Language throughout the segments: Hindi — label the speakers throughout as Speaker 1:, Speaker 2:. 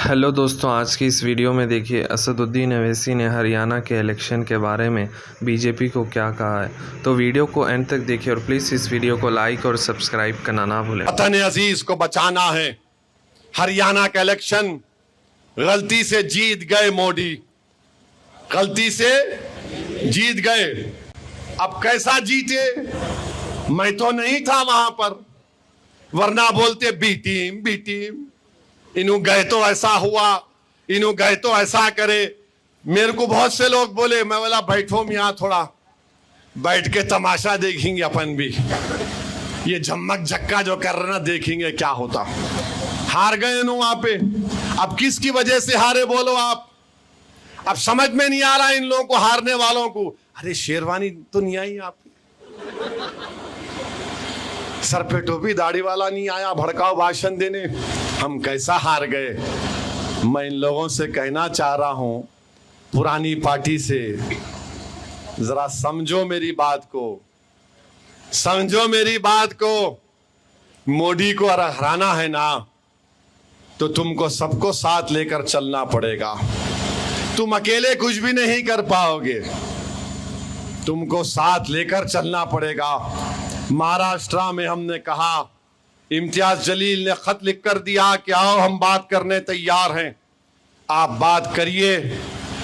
Speaker 1: हेलो दोस्तों, आज की इस वीडियो में देखिए असदुद्दीन अवैसी ने हरियाणा के इलेक्शन के बारे में बीजेपी को क्या कहा है। तो वीडियो को एंड तक देखिए और प्लीज़ इस वीडियो को लाइक और सब्सक्राइब करना ना भूलें।
Speaker 2: वतन अजीज को बचाना है। हरियाणा का इलेक्शन गलती से जीत गए मोदी, गलती से जीत गए। अब कैसा जीते, मैं तो नहीं था वहां पर, वरना बोलते बी टीम, इन्हों गए तो ऐसा हुआ, इन्हों गए तो ऐसा करे। मेरे को बहुत से लोग बोले, मैं बोला बैठो मियाँ, थोड़ा बैठ के तमाशा देखेंगे अपन भी, ये झमक झक्का जो कर रहे ना, देखेंगे क्या होता। हार गए नो वहां पे। अब किसकी वजह से हारे बोलो आप? अब समझ में नहीं आ रहा इन लोगों को, हारने वालों को। अरे शेरवानी तो नहीं आई आप, सर पे टोपी दाढ़ी वाला नहीं आया भड़काओ भाषण देने, हम कैसा हार गए। मैं इन लोगों से कहना चाह रहा हूं, पुरानी पार्टी से जरा समझो मेरी बात को, समझो मेरी बात को। मोदी को अगर हराना है ना, तो तुमको सबको साथ लेकर चलना पड़ेगा। तुम अकेले कुछ भी नहीं कर पाओगे, तुमको साथ लेकर चलना पड़ेगा। महाराष्ट्र में हमने कहा, इम्तियाज जलील ने खत लिख कर दिया कि आओ हम बात करने तैयार हैं, आप बात करिए।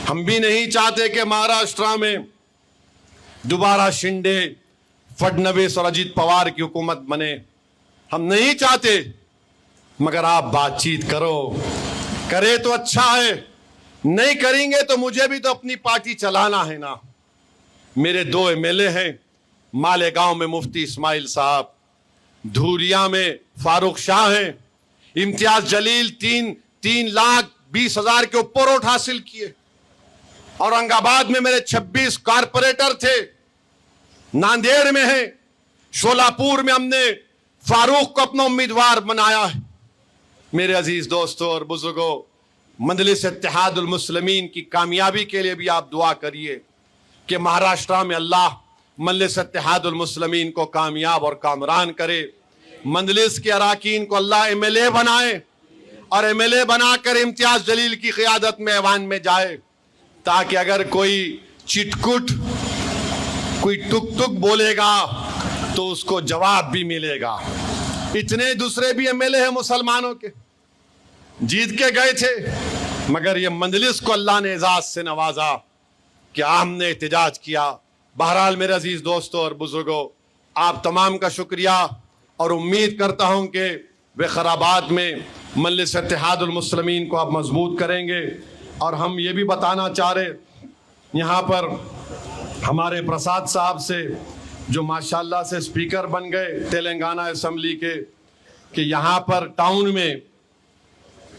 Speaker 2: हम भी नहीं चाहते कि महाराष्ट्र में दोबारा शिंदे, फडणवीस और अजीत पवार की हुकूमत बने, हम नहीं चाहते। मगर आप बातचीत करो, करे तो अच्छा है, नहीं करेंगे तो मुझे भी तो अपनी पार्टी चलाना है ना। मेरे 2 एमएलए हैं, मालेगांव में मुफ्ती इस्माइल साहब, धूरिया में फारूक शाह हैं। इम्तियाज जलील 3,20,000 के ऊपर वोट हासिल किए। औरंगाबाद में मेरे 26 कारपोरेटर थे, नांदेड़ में है, शोलापुर में हमने फारूक को अपना उम्मीदवार बनाया है। मेरे अजीज दोस्तों और बुजुर्गों, मजलिस इत्तेहादुल मुस्लिमीन की कामयाबी के लिए भी आप दुआ करिए कि महाराष्ट्र में अल्लाह मजलिस इत्तेहादुल मुस्लिमीन को कामयाब और कामरान करे। मजलिस के अराकीन को अल्लाह एमएलए बनाए और एमएलए बनाकर इम्तियाज जलील की क़ियादत में ऐवान में जाए, ताकि अगर कोई चिटकुट, कोई टुक टुक बोलेगा तो उसको जवाब भी मिलेगा। इतने दूसरे भी एमएलए हैं मुसलमानों के, जीत के गए थे, मगर ये मजलिस को अल्लाह ने एजाज से नवाजा कि हमने एहतजाज किया। बहरहाल मेरे अजीज दोस्तों और बुजुर्गों, आप तमाम का शुक्रिया और उम्मीद करता हूं कि विकाराबाद में मजलिस इत्तेहादुल मुस्लिमीन को आप मजबूत करेंगे। और हम ये भी बताना चाह रहे, यहाँ पर हमारे प्रसाद साहब से, जो माशाल्लाह से स्पीकर बन गए तेलंगाना असेंबली के, कि यहाँ पर टाउन में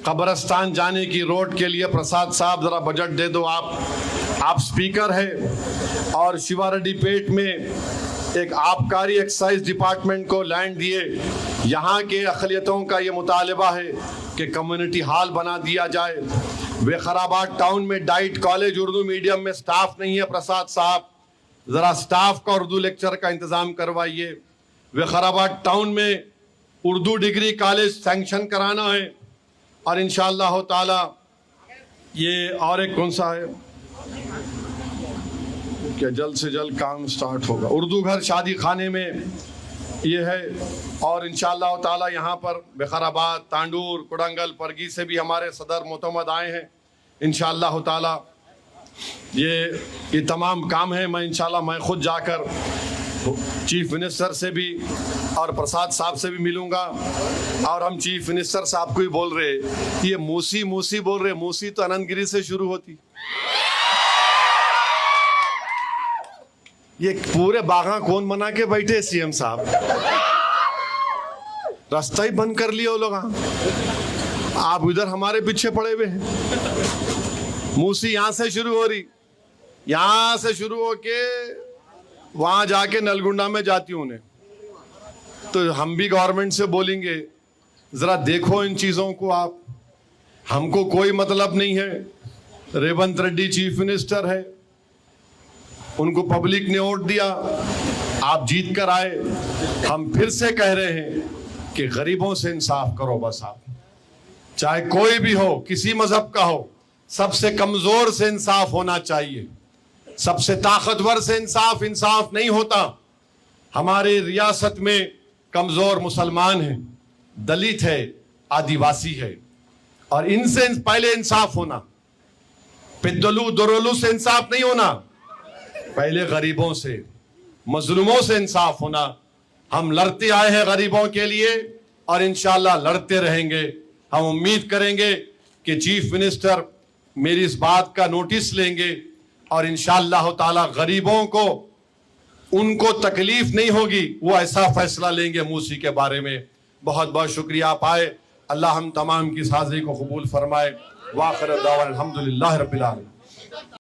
Speaker 2: कब्रस्तान जाने की रोड के लिए प्रसाद साहब ज़रा बजट दे दो। आप स्पीकर है और शिवारेड्डी पेट में एक आबकारी एक्साइज डिपार्टमेंट को लैंड दिए। यहाँ के अक़लियतों का ये मुतालबा है कि कम्युनिटी हॉल बना दिया जाए। विकाराबाद टाउन में डाइट कॉलेज उर्दू मीडियम में स्टाफ नहीं है, प्रसाद साहब ज़रा स्टाफ का उर्दू लेक्चर का इंतज़ाम करवाइए। विकाराबाद टाउन में उर्दू डिग्री कॉलेज सैंक्शन कराना है और इंशाअल्लाह ताला ये, और एक कौन सा है क्या, जल्द से जल्द काम स्टार्ट होगा। उर्दू घर शादी खाने में ये है। और इंशाअल्लाह ताला यहाँ पर विकाराबाद, तांडूर, कुड़ंगल, परगी से भी हमारे सदर मोतमद आए हैं। इंशाअल्लाह ताला ये तमाम काम है। मैं इंशाअल्लाह मैं खुद जाकर चीफ मिनिस्टर से भी और प्रसाद साहब से भी मिलूंगा। और हम चीफ मिनिस्टर साहब को ही बोल रहे, ये मूसी बोल रहे, मूसी तो अनंतगिरी से शुरू होती, ये पूरे बागा कौन बना के बैठे सीएम साहब, रास्ता ही बंद कर लिया वो लोग। आप इधर हमारे पीछे पड़े हुए हैं। मूसी यहां से शुरू हो रही, यहां से शुरू होके वहां जाके नलगुंडा में जाती हूं उन्हें। तो हम भी गवर्नमेंट से बोलेंगे, जरा देखो इन चीजों को आप, हमको कोई मतलब नहीं है। रेवंत रेड्डी चीफ मिनिस्टर है, उनको पब्लिक ने वोट दिया, आप जीत कर आए। हम फिर से कह रहे हैं कि गरीबों से इंसाफ करो बस आप। चाहे कोई भी हो, किसी मजहब का हो, सबसे कमजोर से इंसाफ होना चाहिए, सबसे ताकतवर से इंसाफ नहीं होता। हमारे रियासत में कमजोर मुसलमान हैं, दलित है, आदिवासी है, और इनसे पहले इंसाफ होना। पिद्दलू दुरुलू से इंसाफ नहीं होना, पहले गरीबों से, मजलूमों से इंसाफ होना। हम लड़ते आए हैं गरीबों के लिए और इंशाअल्लाह लड़ते रहेंगे। हम उम्मीद करेंगे कि चीफ मिनिस्टर मेरी इस बात का नोटिस लेंगे और इंशाअल्लाह ताला गरीबों को, उनको तकलीफ नहीं होगी, वो ऐसा फैसला लेंगे मूसी के बारे में। बहुत बहुत शुक्रिया आप आए। अल्लाह हम तमाम की साजी को कबूल फरमाए। वाखिर दावा अल्हम्दुलिल्लाह रब्बिल आलमीन।